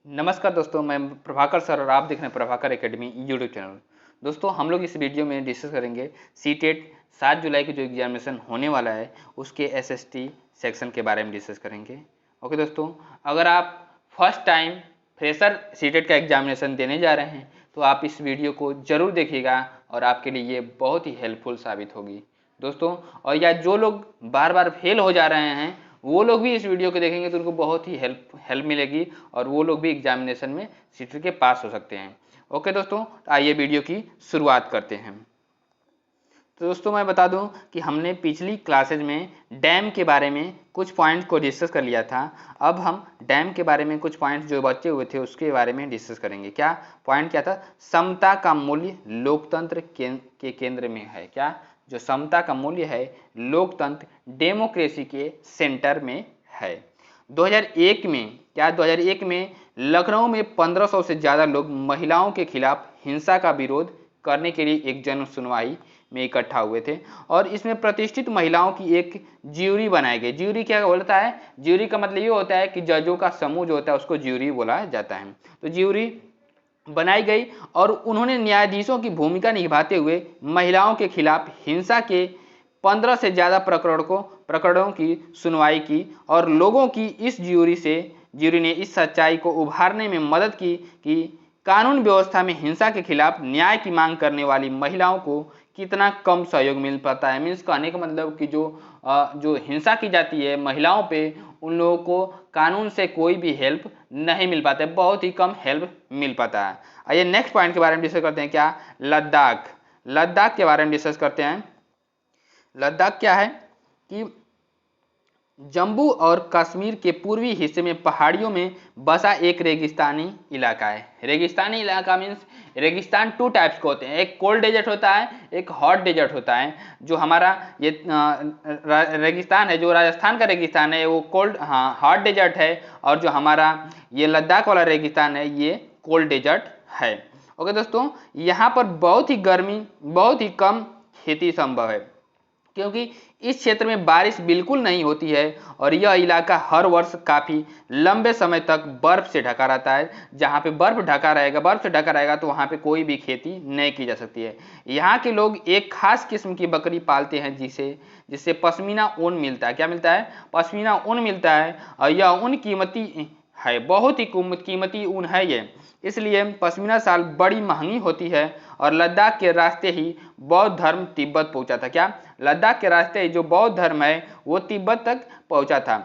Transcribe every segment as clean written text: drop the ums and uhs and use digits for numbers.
नमस्कार दोस्तों, मैं प्रभाकर सर और आप देख रहे हैं प्रभाकर एकेडमी यूट्यूब चैनल। दोस्तों, हम लोग इस वीडियो में डिस्कस करेंगे सीटेट 7 जुलाई को जो एग्जामिनेशन होने वाला है उसके एसएसटी सेक्शन के बारे में डिस्कस करेंगे। ओके दोस्तों, अगर आप फर्स्ट टाइम फ्रेशर सीटेट का एग्जामिनेशन देने जा रहे हैं तो आप इस वीडियो को ज़रूर देखिएगा और आपके लिए ये बहुत ही हेल्पफुल साबित होगी दोस्तों। और या जो लोग बार बार फेल हो जा रहे हैं वो लोग भी इस वीडियो को देखेंगे तो उनको बहुत ही हेल्प मिलेगी और वो लोग भी एग्जामिनेशन में सीटेट के पास हो सकते हैं। ओके दोस्तों, आइए वीडियो की शुरुआत करते हैं। तो दोस्तों, मैं बता दूं कि हमने पिछली क्लासेज में डैम के बारे में कुछ पॉइंट को डिस्कस कर लिया था। अब हम डैम के बारे में कुछ पॉइंट जो बचे हुए थे उसके बारे में डिस्कस करेंगे। क्या पॉइंट क्या था? समता का मूल्य लोकतंत्र के केंद्र में है। क्या? जो समता का मूल्य है लोकतंत्र डेमोक्रेसी के सेंटर में है। 2001 में क्या 2001 में लखनऊ में 1500 से ज़्यादा लोग महिलाओं के खिलाफ हिंसा का विरोध करने के लिए एक जन सुनवाई में इकट्ठा हुए थे और इसमें प्रतिष्ठित महिलाओं की एक ज्यूरी बनाई गई। ज्यूरी क्या बोलता है? ज्यूरी का मतलब ये होता है कि जजों का समूह जो होता है उसको ज्यूरी बोला जाता है। तो ज्यूरी बनाई गई और उन्होंने न्यायाधीशों की भूमिका निभाते हुए महिलाओं के खिलाफ हिंसा के 15 से ज़्यादा प्रकरणों की सुनवाई की और लोगों की इस ज्यूरी ने इस सच्चाई को उभारने में मदद की कि कानून व्यवस्था में हिंसा के खिलाफ न्याय की मांग करने वाली महिलाओं को कितना कम सहयोग मिल पाता है। मीन्स कहने का मतलब कि जो हिंसा की जाती है महिलाओं पे, उन लोगों को कानून से कोई भी हेल्प नहीं मिल पाता है, बहुत ही कम हेल्प मिल पाता है। आइए नेक्स्ट पॉइंट के बारे में डिस्कस करते हैं। क्या? लद्दाख के बारे में डिस्कस करते हैं। लद्दाख क्या है कि जम्मू और कश्मीर के पूर्वी हिस्से में पहाड़ियों में बसा एक रेगिस्तानी इलाका है। रेगिस्तानी इलाका मीन्स रेगिस्तान टू टाइप्स के होते हैं, एक कोल्ड डेजर्ट होता है, एक हॉट डेजर्ट होता है। जो हमारा ये रेगिस्तान है, जो राजस्थान का रेगिस्तान है वो हॉट डेजर्ट है और जो हमारा ये लद्दाख वाला रेगिस्तान है ये कोल्ड डेजर्ट है। ओके दोस्तों, यहाँ पर बहुत ही गर्मी, बहुत ही कम खेती संभव है क्योंकि इस क्षेत्र में बारिश बिल्कुल नहीं होती है और यह इलाका हर वर्ष काफ़ी लंबे समय तक बर्फ से ढका रहता है। जहाँ पे बर्फ से ढका रहेगा तो वहाँ पे कोई भी खेती नहीं की जा सकती है। यहाँ के लोग एक खास किस्म की बकरी पालते हैं जिससे पश्मीना ऊन मिलता है। क्या मिलता है? पश्मीना ऊन मिलता है और यह ऊन कीमती है, बहुत ही कीमती ऊन है ये, इसलिए पश्मीना शाल बड़ी महंगी होती है। और लद्दाख के रास्ते ही बौद्ध धर्म तिब्बत पहुंचा था। क्या? लद्दाख के रास्ते जो बौद्ध धर्म है वो तिब्बत तक पहुंचा था।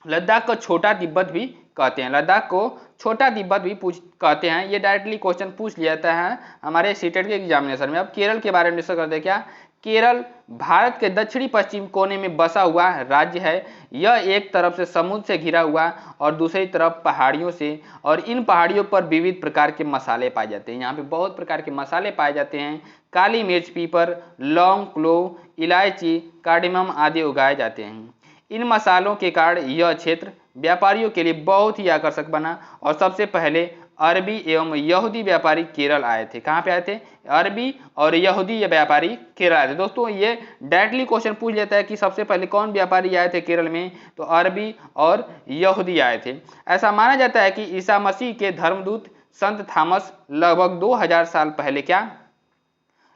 लद्दाख को छोटा तिब्बत भी कहते हैं। लद्दाख को छोटा तिब्बत भी कहते हैं। ये डायरेक्टली क्वेश्चन पूछ लिया जाता है हमारे सीटेट के एग्जामिनेशन में। अब केरल के बारे में डिस्कस करते हैं। क्या? केरल भारत के दक्षिणी पश्चिम कोने में बसा हुआ राज्य है। यह एक तरफ से समुद्र से घिरा हुआ और दूसरी तरफ पहाड़ियों से, और इन पहाड़ियों पर विविध प्रकार के मसाले पाए जाते हैं। यहाँ पे बहुत प्रकार के मसाले पाए जाते हैं। काली मिर्च, पीपर, लौंग, क्लोव, इलायची, कार्डेमम आदि उगाए जाते हैं। इन मसालों के कारण यह क्षेत्र व्यापारियों के लिए बहुत ही आकर्षक बना और सबसे पहले अरबी एवं यहूदी व्यापारी केरल आए थे। कहाँ पे आए थे? अरबी और यहूदी व्यापारी केरल आए थे। दोस्तों, ये डायरेक्टली क्वेश्चन पूछ लेता है कि सबसे पहले कौन व्यापारी आए थे केरल में, तो अरबी और यहूदी आए थे। ऐसा माना जाता है कि ईसा मसीह के धर्मदूत संत थॉमस लगभग 2000 साल पहले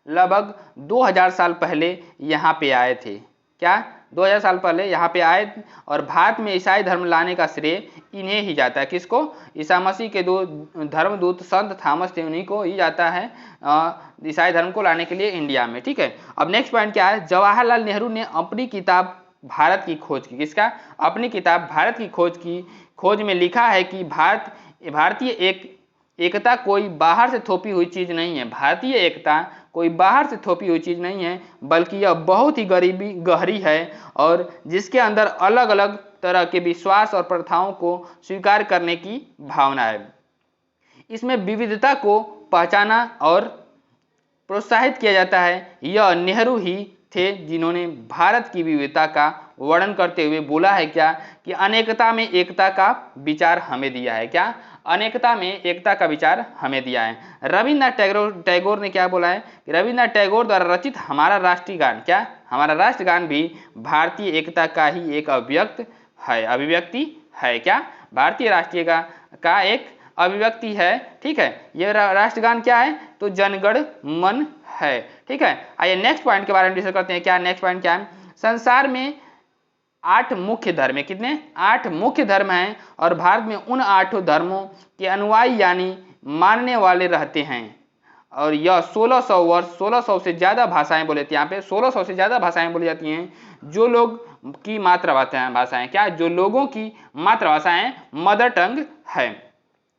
लगभग 2000 साल पहले यहाँ पे आए थे। क्या? 2000 साल पहले यहाँ पे आए और भारत में ईसाई धर्म लाने का श्रेय इन्हें ही जाता है। किसको? ईसा मसीह के दो धर्मदूत संत थॉमस थे, उन्हीं को ही जाता है ईसाई धर्म को लाने के लिए इंडिया में। ठीक है, अब नेक्स्ट पॉइंट क्या है? जवाहरलाल नेहरू ने अपनी किताब भारत की खोज की। किसका? अपनी किताब भारत की खोज में लिखा है कि भारतीय एकता कोई बाहर से थोपी हुई चीज नहीं है। भारतीय एकता कोई बाहर से थोपी हुई चीज नहीं है, बल्कि यह बहुत ही गहरी है और जिसके अंदर अलग अलग तरह के विश्वास और प्रथाओं को स्वीकार करने की भावना है। इसमें विविधता को पहचाना और प्रोत्साहित किया जाता है। यह नेहरू ही थे जिन्होंने भारत की विविधता का वर्णन करते हुए बोला है क्या? कि अनेकता में एकता का विचार हमें दिया है। क्या? अनेकता में एकता का विचार हमें दिया है। रविन्द्रनाथ टैगोर ने क्या बोला है? कि रविन्द्रनाथ टैगोर द्वारा रचित हमारा राष्ट्रीय गान, क्या? हमारा राष्ट्रगान भी भारतीय एकता का ही एक अभिव्यक्ति है। क्या? भारतीय राष्ट्रीय का एक अभिव्यक्ति है, ठीक है। ये राष्ट्रगान क्या है, तो जनगण मन है, ठीक है। आइए नेक्स्ट पॉइंट के बारे में डिस्कस करते हैं। क्या नेक्स्ट पॉइंट क्या है, संसार में 8 मुख्य धर्म है, कितने, 8 मुख्य धर्म हैं और भारत में उन 8 धर्मों के अनुयायी यानी मानने वाले रहते हैं और यह 1600 वर्ष, 1600 से ज्यादा भाषाएं बोले थे। यहाँ पे 1600 से ज्यादा भाषाएं बोली जाती हैं जो लोग की मातृभाषाएं क्या, जो लोगों की मातृभाषाएं मदर टंग है।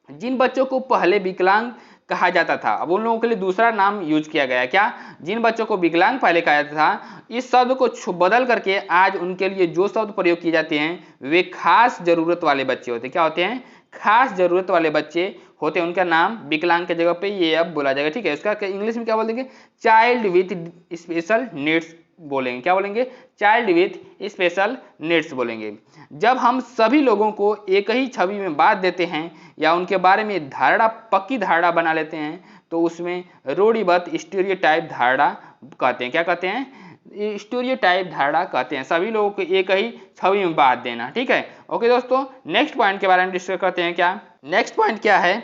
जिन बच्चों को पहले विकलांग कहा जाता था, अब उन लोगों के लिए दूसरा नाम यूज किया गया, क्या, जिन बच्चों को विकलांग पहले कहा जाता था, इस शब्द को बदल करके आज उनके लिए जो शब्द प्रयोग किए जाते हैं वे खास जरूरत वाले बच्चे होते हैं। क्या होते हैं, खास जरूरत वाले बच्चे होते हैं, उनका नाम विकलांग के जगह पे ये अब बोला जाएगा, ठीक है। इसका इंग्लिश में क्या बोल देंगे, चाइल्ड विथ स्पेशल नीड्स बोलेंगे, क्या बोलेंगे, चाइल्ड विथ स्पेशल नीड्स बोलेंगे। जब हम सभी लोगों को एक ही छवि में बांट देते हैं या उनके बारे में धारणा, पक्की धारणा बना लेते हैं तो उसमें रूढ़िबद्ध स्टीरियोटाइप धारणा कहते हैं। क्या कहते हैं, स्टीरियोटाइप धारणा कहते हैं, सभी लोगों को एक ही छवि में बांट देना, ठीक है। ओके दोस्तों, नेक्स्ट पॉइंट के बारे में डिस्कस करते हैं। क्या नेक्स्ट पॉइंट क्या है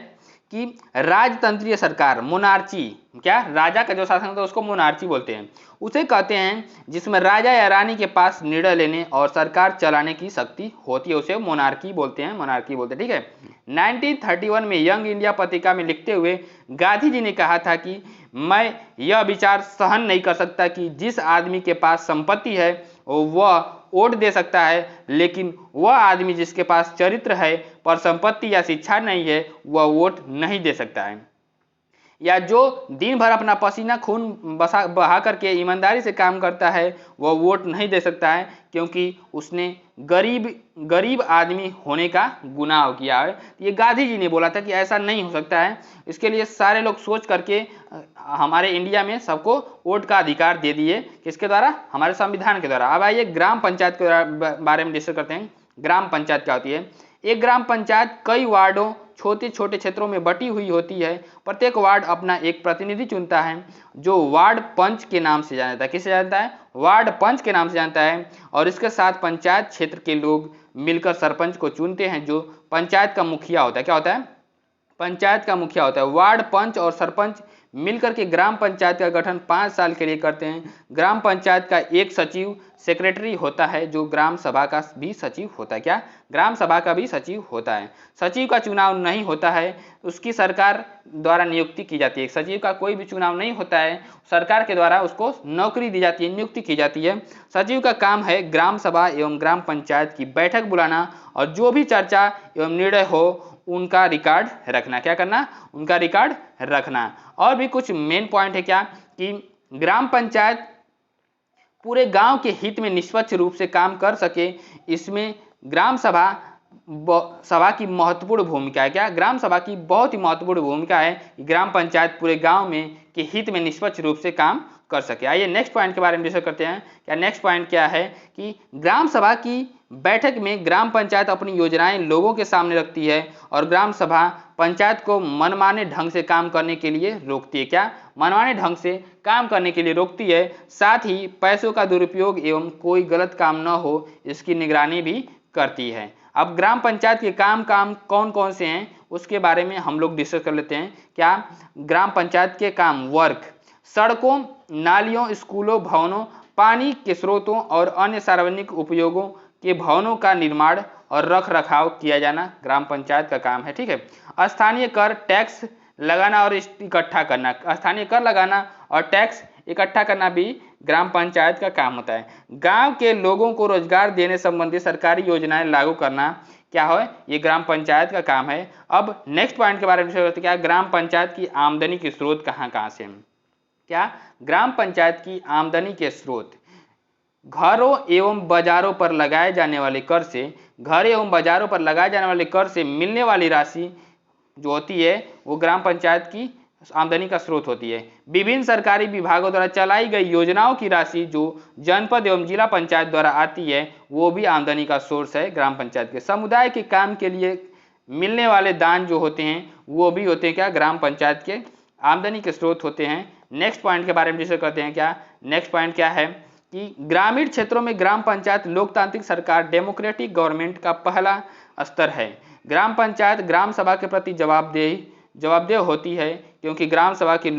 कि राजतंत्रीय सरकार, मोनार्ची, क्या, राजा का जो शासन होता है उसको मोनार्ची बोलते हैं, उसे कहते हैं जिसमें राजा या रानी के पास निर्णय लेने और सरकार चलाने की शक्ति होती है, उसे मोनार्की बोलते हैं, मोनार्की बोलते हैं, ठीक है। 1931 में यंग इंडिया पत्रिका में लिखते हुए गांधी जी ने कहा था कि मैं यह विचार सहन नहीं कर सकता कि जिस आदमी के पास संपत्ति है वह वोट दे सकता है, लेकिन वह आदमी जिसके पास चरित्र है पर संपत्ति या शिक्षा नहीं है वह वोट नहीं दे सकता है, या जो दिन भर अपना पसीना खून बहा करके ईमानदारी से काम करता है वह वोट नहीं दे सकता है क्योंकि उसने गरीब आदमी होने का गुनाह किया है। ये गांधी जी ने बोला था कि ऐसा नहीं हो सकता है, इसके लिए सारे लोग सोच करके हमारे इंडिया में सबको वोट का अधिकार दे दिए, किसके द्वारा, हमारे संविधान के द्वारा। अब आइए ग्राम पंचायत के बारे में डिस्कस करते हैं। ग्राम पंचायत क्या होती है, एक ग्राम पंचायत कई वार्डों, छोटे छोटे क्षेत्रों में बटी हुई होती है। प्रत्येक वार्ड अपना एक प्रतिनिधि चुनता है जो वार्ड पंच के नाम से जाना जाता है, किसे जानता है, वार्ड पंच के नाम से जानता है। और इसके साथ पंचायत क्षेत्र के लोग मिलकर सरपंच को चुनते हैं जो पंचायत का मुखिया होता है। क्या होता है, पंचायत का मुखिया होता है। वार्ड पंच और सरपंच मिलकर के ग्राम पंचायत का गठन 5 साल के लिए करते हैं। ग्राम पंचायत का एक सचिव सेक्रेटरी होता है जो ग्राम सभा का भी सचिव होता है। क्या, ग्राम सभा का भी सचिव होता है। सचिव का चुनाव नहीं होता है, उसकी सरकार द्वारा नियुक्ति की जाती है। सचिव का कोई भी चुनाव नहीं होता है, सरकार के द्वारा उसको नौकरी दी जाती है, नियुक्ति की जाती है। सचिव का काम है ग्राम सभा एवं ग्राम पंचायत की बैठक बुलाना और जो भी चर्चा एवं निर्णय हो उनका रिकॉर्ड रखना। क्या करना, उनका रिकॉर्ड रखना। और भी कुछ मेन पॉइंट है क्या कि ग्राम पंचायत पूरे गांव के हित में निष्पक्ष रूप से काम कर सके, इसमें ग्राम सभा की महत्वपूर्ण भूमिका है। क्या, ग्राम सभा की बहुत ही महत्वपूर्ण भूमिका है कि ग्राम पंचायत पूरे गांव में के हित में निष्पक्ष रूप से काम कर सके। आइए नेक्स्ट पॉइंट के बारे में डिस्कस करते हैं। क्या नेक्स्ट पॉइंट क्या है कि ग्राम सभा की बैठक में ग्राम पंचायत अपनी योजनाएं लोगों के सामने रखती है और ग्राम सभा पंचायत को मनमाने ढंग से काम करने के लिए रोकती है। क्या, मनमाने ढंग से काम करने के लिए रोकती है, साथ ही पैसों का दुरुपयोग एवं कोई गलत काम न हो इसकी निगरानी भी करती है। अब ग्राम पंचायत के काम कौन कौन से हैं उसके बारे में हम लोग डिस्कस कर लेते हैं। क्या, ग्राम पंचायत के काम, वर्क, सड़कों, नालियों, स्कूलों, भवनों, पानी के स्रोतों और अन्य सार्वजनिक उपयोगों के भवनों का निर्माण और रख रखाव किया जाना ग्राम पंचायत का काम है, ठीक है। स्थानीय कर, टैक्स लगाना और इकट्ठा करना, स्थानीय कर लगाना और टैक्स इकट्ठा करना भी ग्राम पंचायत का काम होता है। गांव के लोगों को रोजगार देने संबंधी सरकारी योजनाएं लागू करना क्या है, ये ग्राम पंचायत का काम है। अब नेक्स्ट पॉइंट के बारे में डिस्कस करते हैं। क्या, ग्राम पंचायत की आमदनी के स्रोत कहाँ से हैं। क्या, ग्राम पंचायत की आमदनी के स्रोत घरों एवं बाजारों पर लगाए जाने वाले कर से, घर एवं बाजारों पर लगाए जाने वाले कर से मिलने वाली राशि जो होती है वो ग्राम पंचायत की आमदनी का स्रोत होती है। विभिन्न सरकारी विभागों द्वारा चलाई गई योजनाओं की राशि जो जनपद एवं जिला पंचायत द्वारा आती है वो भी आमदनी का सोर्स है ग्राम पंचायत के। समुदाय के काम के लिए मिलने वाले दान जो होते हैं वो भी होते हैं क्या, ग्राम पंचायत के आमदनी के स्रोत होते हैं। नेक्स्ट पॉइंट के बारे में डिस्कस करते हैं। क्या, नेक्स्ट पॉइंट क्या है कि ग्रामीण क्षेत्रों में ग्राम पंचायत लोकतांत्रिक सरकार, डेमोक्रेटिक गवर्नमेंट का पहला स्तर है। ग्राम पंचायत ग्राम सभा के प्रति जवाबदेह होती है, क्योंकि ग्राम सभा के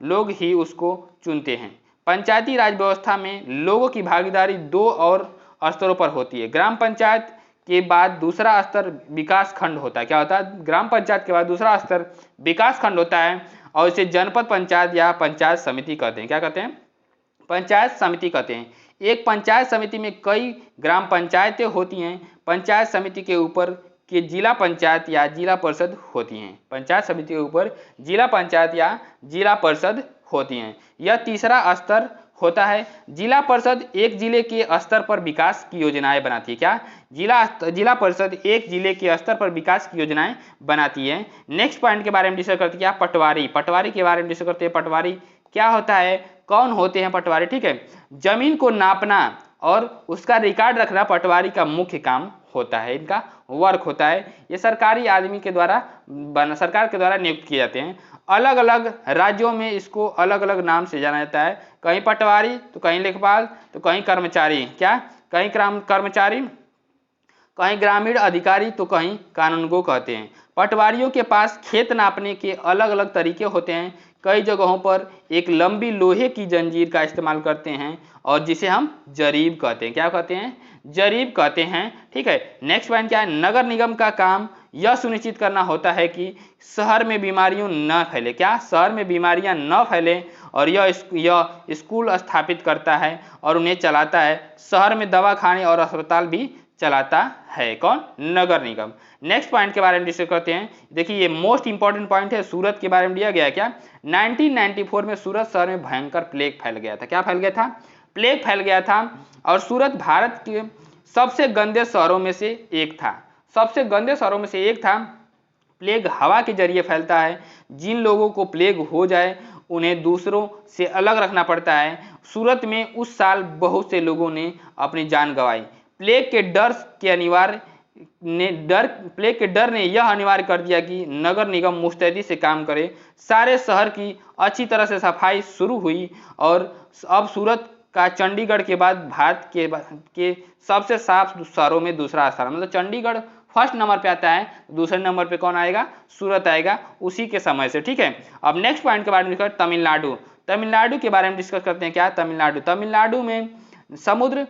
लोग ही उसको चुनते हैं। पंचायती राज व्यवस्था में लोगों की भागीदारी 2 और स्तरों पर होती है। ग्राम पंचायत के बाद दूसरा स्तर विकास खंड होता है। क्या होता है? ग्राम पंचायत के बाद दूसरा स्तर विकास खंड होता है, और इसे जनपद पंचायत या पंचायत समिति कहते हैं। क्या कहते हैं? पंचायत समिति कहते हैं। एक पंचायत समिति में कई ग्राम पंचायतें होती हैं। पंचायत समिति के ऊपर के जिला पंचायत या जिला परिषद होती हैं। पंचायत समिति के ऊपर जिला पंचायत या जिला परिषद होती हैं। यह तीसरा स्तर होता है। जिला परिषद एक जिले के स्तर पर विकास की योजनाएं बनाती है। क्या? जिला परिषद एक जिले के स्तर पर विकास की योजनाएं बनाती है। नेक्स्ट पॉइंट के बारे में डिस्कस करते हैं। क्या? पटवारी। पटवारी के बारे में डिस्कस करते हैं। पटवारी क्या होता है? कौन होते हैं पटवारी? ठीक है, जमीन को नापना और उसका रिकॉर्ड रखना पटवारी का मुख्य काम होता है, इनका वर्क होता है। ये सरकारी आदमी के द्वारा सरकार के द्वारा नियुक्त किए जाते हैं। अलग अलग राज्यों में इसको अलग अलग नाम से जाना जाता है। कहीं पटवारी तो कहीं लेखपाल तो कहीं कर्मचारी। क्या? कहीं कर्मचारी, कहीं ग्रामीण अधिकारी तो कहीं कानूनगो कहते हैं। पटवारियों के पास खेत नापने के अलग अलग तरीके होते हैं। कई जगहों पर एक लंबी लोहे की जंजीर का इस्तेमाल करते हैं और जिसे हम जरीब कहते हैं। क्या कहते हैं? जरीब कहते हैं। ठीक है, नेक्स्ट पॉइंट क्या है? नगर निगम का काम यह सुनिश्चित करना होता है कि शहर में बीमारियां न फैले। क्या? शहर में बीमारियां न फैले, और यह स्कूल स्थापित करता है और उन्हें चलाता है। शहर में दवाखाने और अस्पताल भी चलाता है। कौन? नगर निगम। नेक्स्ट पॉइंट के बारे में डिस्कस करते हैं। देखिए, ये मोस्ट इंपॉर्टेंट पॉइंट है। सूरत के बारे में दिया गया है। क्या? 1994 में सूरत शहर में भयंकर प्लेग फैल गया था। क्या फैल गया था? प्लेग फैल गया था, और सूरत भारत के सबसे गंदे शहरों में से एक था। सबसे गंदे शहरों में से एक था। प्लेग हवा के जरिए फैलता है। जिन लोगों को प्लेग हो जाए उन्हें दूसरों से अलग रखना पड़ता है। सूरत में उस साल बहुत से लोगों ने अपनी जान गंवाई। प्लेग के डर ने यह अनिवार्य कर दिया कि नगर निगम मुस्तैदी से काम करे। सारे शहर की अच्छी तरह से सफाई शुरू हुई, और अब सूरत का चंडीगढ़ के बाद भारत के सबसे साफ शहरों में दूसरा स्थान, मतलब चंडीगढ़ फर्स्ट नंबर पे आता है, दूसरे नंबर पे कौन आएगा? सूरत आएगा उसी के समय से। ठीक है, अब नेक्स्ट पॉइंट के बारे में डिस्कस तमिलनाडु। तमिलनाडु के बारे में डिस्कस करते हैं। क्या? तमिलनाडु में समुद्र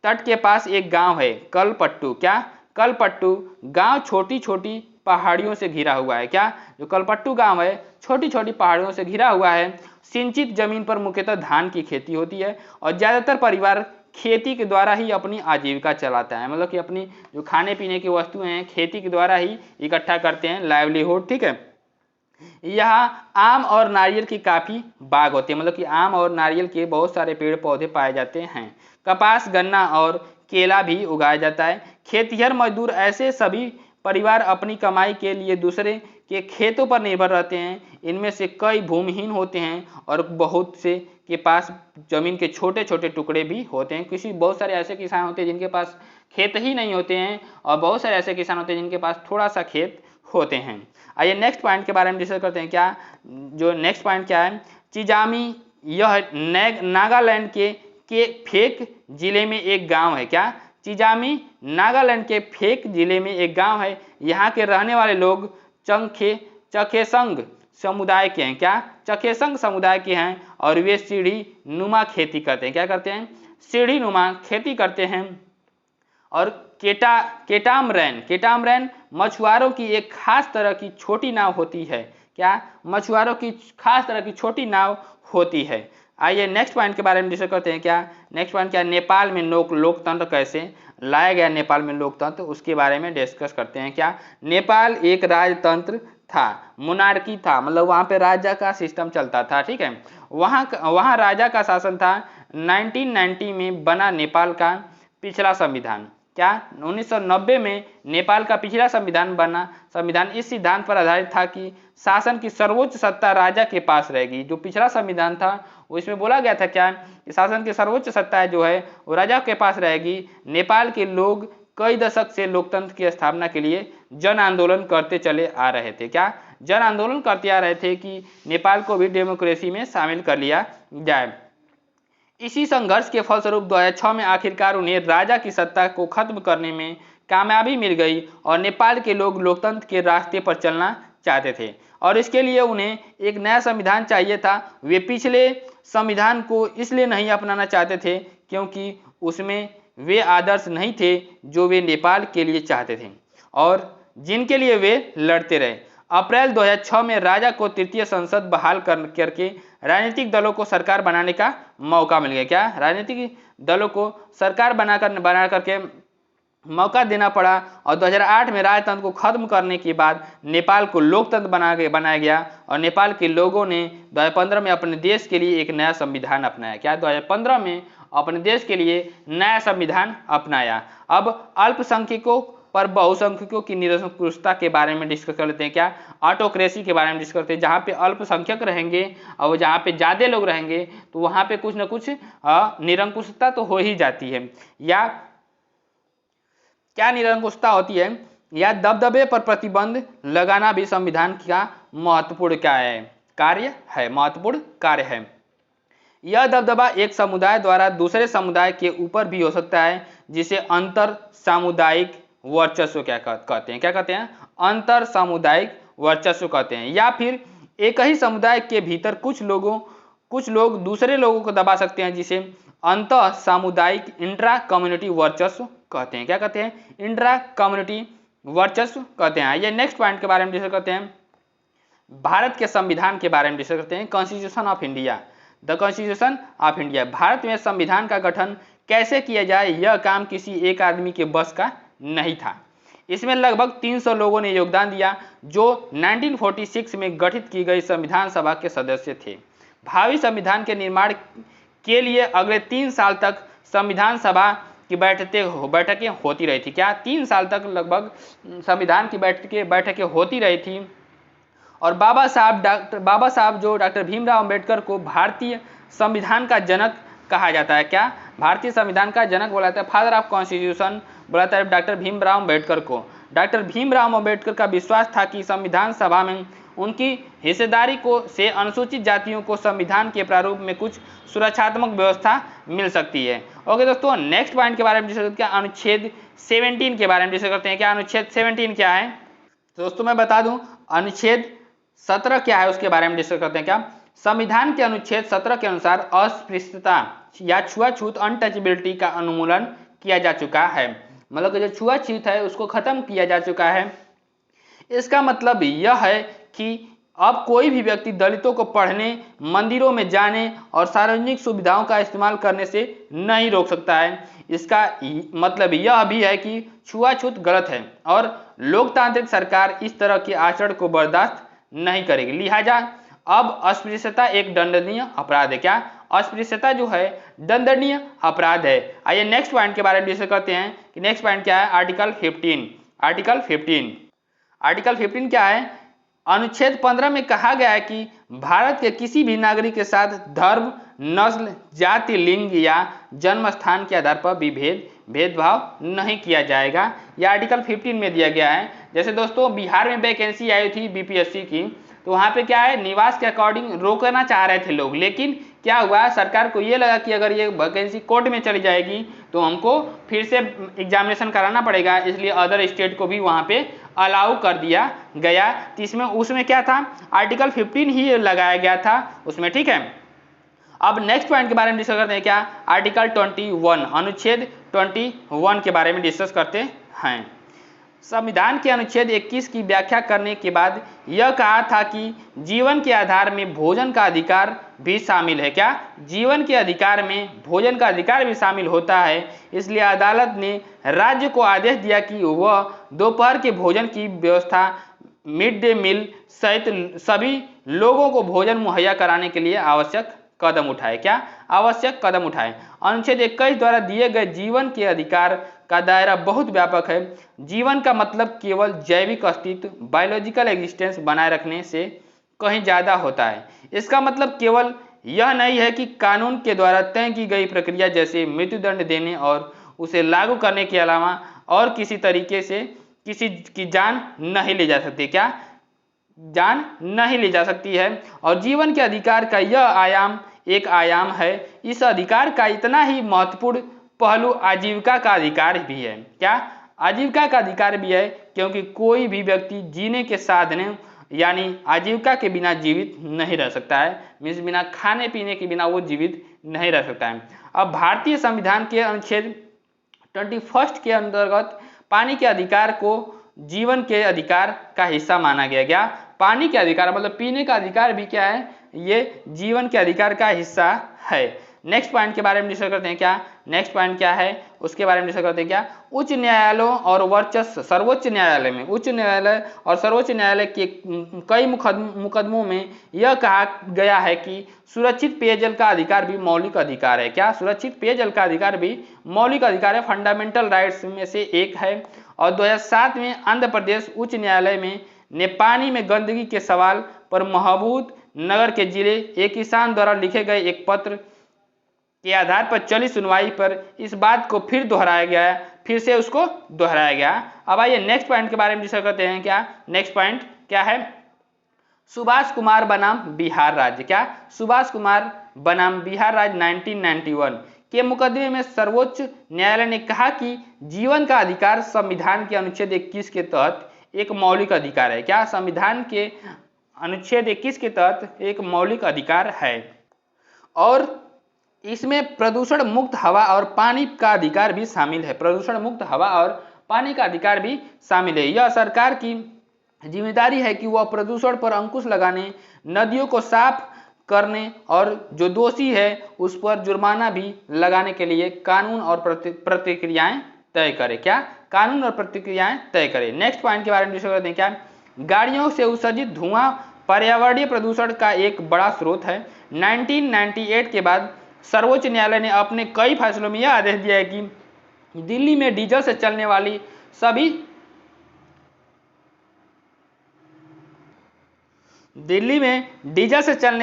तट के पास एक गांव है, कलपट्टू। क्या? कलपट्टू गांव छोटी छोटी पहाड़ियों से घिरा हुआ है। क्या? जो कलपट्टू गांव है छोटी छोटी पहाड़ियों से घिरा हुआ है। सिंचित जमीन पर मुख्यतः धान की खेती होती है, और ज्यादातर परिवार खेती के द्वारा ही अपनी आजीविका चलाता है। मतलब कि अपनी जो खाने पीने की वस्तुएं हैं खेती के द्वारा ही इकट्ठा करते हैं, लाइवलीहुड। ठीक है, यहाँ आम और नारियल की काफी बाग होते हैं। मतलब कि आम और नारियल के बहुत सारे पेड़ पौधे पाए जाते हैं। कपास, गन्ना और केला भी उगाया जाता है। खेतिहर मजदूर ऐसे सभी परिवार अपनी कमाई के लिए दूसरे के खेतों पर निर्भर रहते हैं। इनमें से कई भूमिहीन होते हैं और बहुत से के पास जमीन के छोटे छोटे टुकड़े भी होते हैं। बहुत सारे ऐसे किसान होते हैं जिनके पास खेत ही नहीं होते हैं, और बहुत सारे ऐसे किसान होते हैं जिनके पास थोड़ा सा खेत होते हैं। आइए नेक्स्ट पॉइंट के बारे में डिस्कस करते हैं। क्या? जो नेक्स्ट पॉइंट क्या है? चिजामी, यह नागालैंड के फेक जिले में एक गांव है। क्या? चिजामी नागालैंड के फेक जिले में एक गांव है। यहाँ के रहने वाले लोग चखेसंग समुदाय के हैं। क्या? चखेसंग समुदाय के हैं, और वे सीढ़ी नुमा खेती करते हैं। क्या करते हैं? सीढ़ी नुमा खेती करते हैं। और केटामरैन मछुआरों की एक खास तरह की छोटी नाव होती है। क्या? मछुआरों की खास तरह की छोटी नाव होती है। आइए नेक्स्ट पॉइंट के बारे में डिस्कस करते हैं। क्या? नेक्स्ट पॉइंट क्या? नेपाल में लोकतंत्र कैसे लाया गया? नेपाल में लोकतंत्र, उसके बारे में डिस्कस करते हैं। क्या? नेपाल एक राजतंत्र था, मोनार्की था, मतलब वहाँ पे राजा का सिस्टम चलता था। ठीक है, वहाँ राजा का शासन था। 1990 में बना नेपाल का पिछला संविधान। क्या? 1990 में नेपाल का पिछला संविधान बना। संविधान इस सिद्धांत पर आधारित था कि शासन की सर्वोच्च सत्ता राजा के पास रहेगी। जो पिछला संविधान था उसमें बोला गया था क्या? कि शासन की सर्वोच्च सत्ता जो है वो राजा के पास रहेगी। नेपाल के लोग कई दशक से लोकतंत्र की स्थापना के लिए जन आंदोलन करते चले आ रहे थे। क्या? जन आंदोलन करते आ रहे थे कि नेपाल को भी डेमोक्रेसी में शामिल कर लिया जाए। इसी संघर्ष के फलस्वरूप 2006 में आखिरकार उन्हें राजा की सत्ता को खत्म करने में कामयाबी मिल गई और नेपाल के लोग लोकतंत्र के रास्ते पर चलना चाहते थे और इसके लिए उन्हें एक नया संविधान चाहिए था। वे पिछले संविधान को इसलिए नहीं अपनाना चाहते थे क्योंकि उसमें वे आदर्श नहीं थे जो वे नेपाल के लिए चाहते थे और जिनके लिए वे लड़ते रहे। अप्रैल 2006 में राजा को तृतीय संसद बहाल करके राजनीतिक दलों को सरकार बनाने का मौका मिल गया। क्या राजनीतिक दलों को सरकार बना करके मौका देना पड़ा और 2008 में राजतंत्र को खत्म करने के बाद नेपाल को लोकतंत्र बनाया गया और नेपाल के लोगों ने 2015 में अपने देश के लिए एक नया संविधान अपनाया। क्या 2015 में अपने देश के लिए नया संविधान अपनाया। अब अल्पसंख्यकों पर बहुसंख्यकों की निरंकुशता के बारे में डिस्कस कर लेते हैं। क्या ऑटोक्रेसी के बारे में डिस्कस करते हैं। जहाँ पे अल्पसंख्यक रहेंगे और जहाँ पे ज़्यादा लोग रहेंगे तो वहाँ पे कुछ न कुछ निरंकुशता तो हो ही जाती है। या क्या निरंकुशता होती है या दबदबे पर प्रतिबंध लगाना भी संविधान का महत्वपूर्ण कार्य है। यह दबदबा एक समुदाय द्वारा दूसरे समुदाय के ऊपर भी हो सकता है जिसे अंतर सामुदायिक वर्चस्व क्या कहते हैं अंतर सामुदायिक वर्चस्व कहते हैं। या फिर एक ही समुदाय के भीतर कुछ लोग दूसरे लोगों को दबा सकते हैं जिसे अंतर सामुदायिक इंट्रा कम्युनिटी वर्चस्व कहते हैं। क्या कहते हैं? इंट्रा कम्युनिटी वर्चस्व कहते हैं। ये नेक्स्ट पॉइंट के बारे में डिस्कस करते हैं। भारत के संविधान के बारे में डिस्कस करते हैं। Constitution of India, the constitution of India. Bharat में संविधान का गठन कैसे किया जाए यह काम किसी एक आदमी के बस का नहीं था। इसमें लगभग 300 लोगों ने योगदान दिया जो 1946 में गठित की गई संविधान सभा के सदस्य थे। भावी संविधान के निर्माण के लिए अगले 3 साल तक संविधान सभा की बैठकें होती रही थी। क्या 3 साल तक लगभग संविधान की बैठकें होती रही थी। और बाबा साहब जो डॉक्टर भीमराव अंबेडकर को भारतीय संविधान का जनक कहा जाता है। क्या भारतीय संविधान का जनक बोला जाता है, फादर ऑफ कॉन्स्टिट्यूशन बोला जाता है डॉक्टर भीमराव अंबेडकर को। डॉक्टर भीमराव अंबेडकर का विश्वास था कि संविधान सभा में उनकी हिस्सेदारी से अनुसूचित जातियों को संविधान के प्रारूप में कुछ सुरक्षात्मक व्यवस्था मिल सकती है। ओके दोस्तों, नेक्स्ट पॉइंट के बारे में डिस्कस करते हैं। अनुच्छेद 17 के बारे में डिस्कस करते हैं। क्या अनुच्छेद 17 क्या है? तो दोस्तों मैं बता दूं, अनुच्छेद 17 क्या है उसके बारे में डिस्कस करते हैं। क्या संविधान के अनुच्छेद 17 के अनुसार अस्पृश्यता या छुआछूत अनटचेबिलिटी का उन्मूलन किया जा चुका है। मतलब कि जो छुआछूत है उसको खत्म किया जा चुका है। इसका मतलब यह है कि अब कोई भी व्यक्ति दलितों को पढ़ने, मंदिरों में जाने और सार्वजनिक सुविधाओं का इस्तेमाल करने से नहीं रोक सकता है। इसका मतलब यह भी है कि छुआछूत गलत है और लोकतांत्रिक सरकार इस तरह के आचरण को बर्दाश्त नहीं करेगी। लिहाजा अब अस्पृश्यता एक दंडनीय अपराध है। क्या अस्पृश्यता जो है दंडनीय अपराध है। आइए नेक्स्ट पॉइंट के बारे में डिस्कस करते हैं कि नेक्स्ट पॉइंट क्या है। आर्टिकल 15। आर्टिकल 15 क्या है? अनुच्छेद 15 में कहा गया है कि भारत के किसी भी नागरिक के साथ धर्म, नस्ल, जाति, लिंग या जन्म स्थान के आधार पर भी भेदभाव नहीं किया जाएगा। यह आर्टिकल 15 में दिया गया है। जैसे दोस्तों बिहार में वैकेंसी आई थी बीपीएससी की, तो वहाँ पे क्या है, निवास के अकॉर्डिंग रोकना चाह रहे थे लोग, लेकिन क्या हुआ, सरकार को ये लगा कि अगर ये वैकेंसी कोर्ट में चली जाएगी तो हमको फिर से एग्जामिनेशन कराना पड़ेगा, इसलिए अदर स्टेट को भी वहाँ पे अलाउ कर दिया गया। तो उसमें क्या था, आर्टिकल 15 ही लगाया गया था उसमें, ठीक है। अब नेक्स्ट पॉइंट के बारे में डिस्कस करते हैं। क्या आर्टिकल 21, अनुच्छेद 21 के बारे में डिस्कस करते हैं। संविधान के अनुच्छेद 21 की व्याख्या करने के बाद यह कहा था कि जीवन के आधार में भोजन का अधिकार भी शामिल है। क्या जीवन के अधिकार में भोजन का अधिकार भी शामिल होता है। इसलिए अदालत ने राज्य को आदेश दिया कि वह दोपहर के भोजन की व्यवस्था, मिड डे मील सहित सभी लोगों को भोजन मुहैया कराने के लिए आवश्यक कदम उठाए। क्या आवश्यक कदम उठाए। अनुच्छेद 21 द्वारा दिए गए जीवन के अधिकार का दायरा बहुत व्यापक है। जीवन का मतलब केवल जैविक अस्तित्व, बायोलॉजिकल एग्जिस्टेंस बनाए रखने से कहीं ज़्यादा होता है। इसका मतलब केवल यह नहीं है कि कानून के द्वारा तय की गई प्रक्रिया जैसे मृत्युदंड देने और उसे लागू करने के अलावा और किसी तरीके से किसी की जान नहीं ली जा सकती। क्या जान नहीं ली जा सकती है। और जीवन के अधिकार का यह आयाम एक आयाम है। इस अधिकार का इतना ही महत्वपूर्ण पहलू आजीविका का अधिकार भी है। क्या आजीविका का अधिकार भी है, क्योंकि कोई भी व्यक्ति जीने के साधन यानी आजीविका के बिना जीवित नहीं रह सकता है, मीन्स बिना खाने पीने के बिना वो जीवित नहीं रह सकता है। अब भारतीय संविधान के अनुच्छेद 21 के अंतर्गत पानी के अधिकार को जीवन के अधिकार का हिस्सा माना गया। पानी के अधिकार मतलब पीने का अधिकार भी क्या है, ये जीवन के अधिकार का हिस्सा है। नेक्स्ट पॉइंट के बारे में डिस्कस करते हैं क्या, नेक्स्ट पॉइंट क्या है उसके बारे में डिस्कस करते हैं क्या। उच्च न्यायालयों और वर्चस्व, सर्वोच्च न्यायालय में, उच्च न्यायालय और सर्वोच्च न्यायालय के कई मुकदमों में यह कहा गया है कि सुरक्षित पेयजल का अधिकार भी मौलिक अधिकार है। क्या, सुरक्षित पेयजल का अधिकार भी मौलिक अधिकार है, फंडामेंटल राइट्स में से एक है। और 2007 में आंध्र प्रदेश उच्च न्यायालय में ने पानी में गंदगी के सवाल पर महबूब नगर के जिले एक किसान द्वारा लिखे गए एक पत्र के आधार पर चली सुनवाई पर इस बात को फिर दोहराया गया, फिर से उसको दोहराया गया। अब आइए नेक्स्ट पॉइंट के बारे में डिस्कस करते हैं क्या। नेक्स्ट पॉइंट क्या है, सुभाष कुमार बनाम बिहार राज्य। क्या, सुभाष कुमार बनाम बिहार राज्य 1991 के मुकदमे में सर्वोच्च न्यायालय ने कहा कि जीवन का अधिकार संविधान के अनुच्छेद 21 के तहत एक मौलिक अधिकार है। क्या, संविधान के अनुच्छेद 21 के तहत एक मौलिक अधिकार है और इसमें प्रदूषण मुक्त हवा और पानी का अधिकार भी शामिल है। प्रदूषण मुक्त हवा और पानी का अधिकार भी शामिल है। यह सरकार की जिम्मेदारी है कि वह प्रदूषण पर अंकुश लगाने, नदियों को साफ करने और जो दोषी है उस पर जुर्माना भी लगाने के लिए कानून और प्रतिक्रियाएं तय करे। क्या, कानून और प्रतिक्रियाएं तय करे। नेक्स्ट पॉइंट के बारे में डिस्कस करते हैं क्या। गाड़ियों से उत्सर्जित धुआं पर्यावरणीय प्रदूषण का एक बड़ा स्रोत है। 1998 के बाद सर्वोच्च न्यायालय ने अपने कई फैसलों में यह आदेश दिया है कि दिल्ली में डीजल से चलने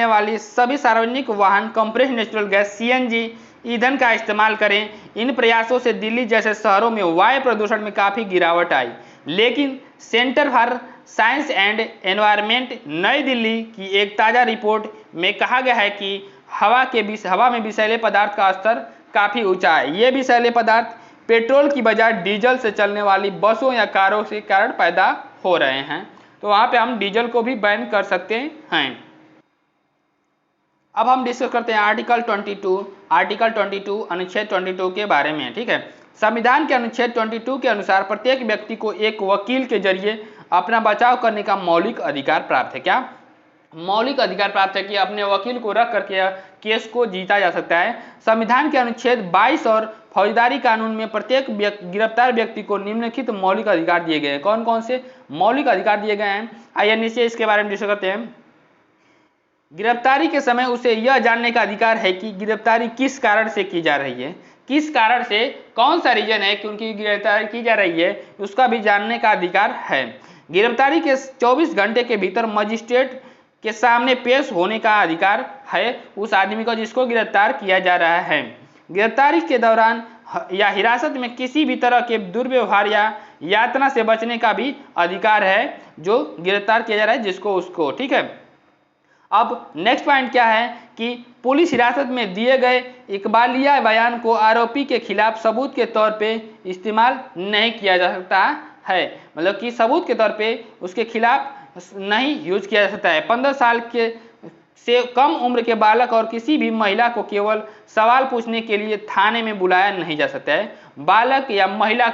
वाली सभी सार्वजनिक वाहन कंप्रेस्ड नेचुरल गैस सीएनजी ईंधन का इस्तेमाल करें। इन प्रयासों से दिल्ली जैसे शहरों में वायु प्रदूषण में काफी गिरावट आई, लेकिन centre for science and environment नई दिल्ली की एक ताजा रिपोर्ट में कहा गया है कि हवा में विषैले पदार्थ का स्तर काफी ऊंचा है। ये विषैले पदार्थ पेट्रोल की बजाय डीजल से चलने वाली बसों या कारों के कारण पैदा हो रहे हैं, तो वहां पे हम डीजल को भी बैन कर सकते हैं। अब हम डिस्कस करते हैं आर्टिकल 22 अनुच्छेद 22 के बारे में। ठीक है, संविधान के अनुच्छेद 22 के अनुसार प्रत्येक व्यक्ति को एक वकील के जरिए अपना बचाव करने का मौलिक अधिकार प्राप्त है। क्या, मौलिक अधिकार प्राप्त है कि अपने वकील को रख करके केस को जीता जा सकता है। संविधान के अनुच्छेद 22 और फौजदारी कानून में प्रत्येक गिरफ्तार व्यक्ति को निम्नलिखित मौलिक अधिकार दिए गए हैं। कौन कौन से मौलिक अधिकार दिए गए हैं, आइए नीचे इसके बारे में डिस्कस करते हैं। गिरफ्तारी के समय उसे यह जानने का अधिकार है कि गिरफ्तारी किस कारण से की जा रही है, किस कारण से, कौन सा रीजन है कि उनकी गिरफ्तारी की जा रही है, उसका भी जानने का अधिकार है। गिरफ्तारी के 24 घंटे के भीतर मजिस्ट्रेट के सामने पेश होने का अधिकार है उस आदमी को जिसको गिरफ्तार किया जा रहा है। गिरफ्तारी के दौरान या हिरासत में किसी भी तरह के दुर्व्यवहार या यातना से बचने का भी अधिकार है जो गिरफ्तार किया जा रहा है जिसको, उसको। ठीक है, अब नेक्स्ट पॉइंट क्या है कि पुलिस हिरासत में दिए गए इकबालिया बयान को आरोपी के खिलाफ सबूत के तौर पे इस्तेमाल नहीं किया जा सकता है, मतलब कि सबूत के तौर पे उसके खिलाफ नहीं यूज किया जा सकता है। 15 साल के से कम उम्र के बालक और किसी भी महिला को केवल सवाल पूछने के लिए थाने में बुलाया नहीं जा सकता है। बालक या महिला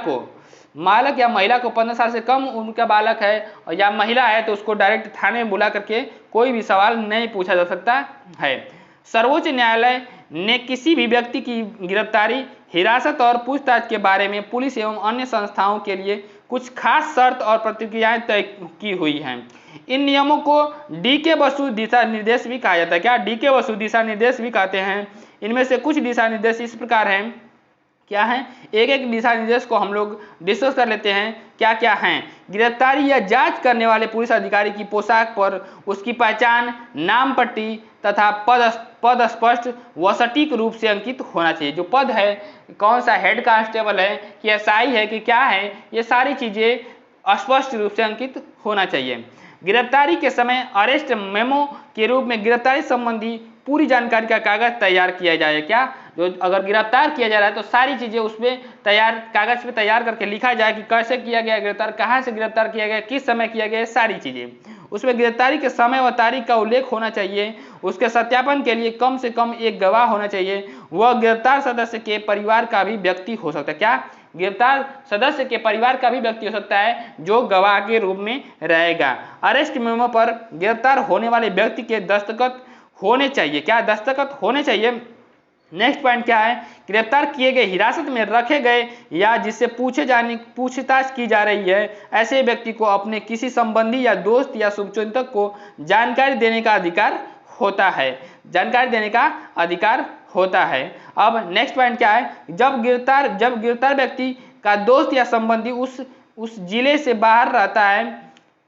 को 15 साल से कम उम्र का बालक है और या महिला है तो उसको डायरेक्ट थाने में बुला करके कोई भी सवाल नहीं पूछा जा सकता है। सर्वोच्च न्यायालय ने किसी भी व्यक्ति की गिरफ्तारी, हिरासत और पूछताछ के बारे में पुलिस एवं अन्य संस्थाओं के लिए कुछ खास शर्त और प्रतिक्रियाएं तय की हुई हैं। इन नियमों को डी.के. बसु दिशा निर्देश भी कहा जाता है। क्या, डी.के. बसु दिशा निर्देश भी कहते हैं। इनमें से कुछ दिशा निर्देश इस प्रकार हैं, क्या है, एक एक दिशा निर्देश को हम लोग डिस्कस कर लेते हैं। क्या क्या हैं, गिरफ्तारी या जांच करने वाले पुलिस अधिकारी की पोशाक पर उसकी पहचान, नाम पट्टी तथा पद स्पष्ट व सटीक रूप से अंकित होना चाहिए। जो पद है, कौन सा हेड कांस्टेबल है कि एसआई है कि क्या है, ये सारी चीजें स्पष्ट रूप से अंकित होना चाहिए। गिरफ्तारी के समय अरेस्ट मेमो के रूप में गिरफ्तारी संबंधी पूरी जानकारी का कागज तैयार किया जाए। क्या, जो अगर गिरफ्तार किया जा रहा है तो सारी चीजें उसमें तैयार कागज पे तैयार करके लिखा जाए कि कैसे किया गया गिरफ्तार, कहाँ से गिरफ्तार किया गया, किस समय किया गया, सारी चीजें उसमें गिरफ्तारी के समय व तारीख का उल्लेख होना चाहिए। उसके सत्यापन के लिए कम से कम एक गवाह होना चाहिए। वह गिरफ्तार सदस्य के परिवार का भी व्यक्ति हो सकता है। क्या? गिरफ्तार सदस्य के परिवार का भी व्यक्ति हो सकता है जो गवाह के रूप में रहेगा। अरेस्ट मेमो पर गिरफ्तार होने वाले व्यक्ति के दस्तखत होने चाहिए। क्या? दस्तखत होने चाहिए। नेक्स्ट पॉइंट क्या है? गिरफ्तार किए गए, हिरासत में रखे गए या जिससे पूछताछ की जा रही है ऐसे व्यक्ति को अपने किसी संबंधी या दोस्त या शुभचिंतक को जानकारी देने का अधिकार होता है। जानकारी देने का अधिकार होता है। अब नेक्स्ट पॉइंट क्या है? जब गिरफ्तार व्यक्ति का दोस्त या संबंधी उस जिले से बाहर रहता है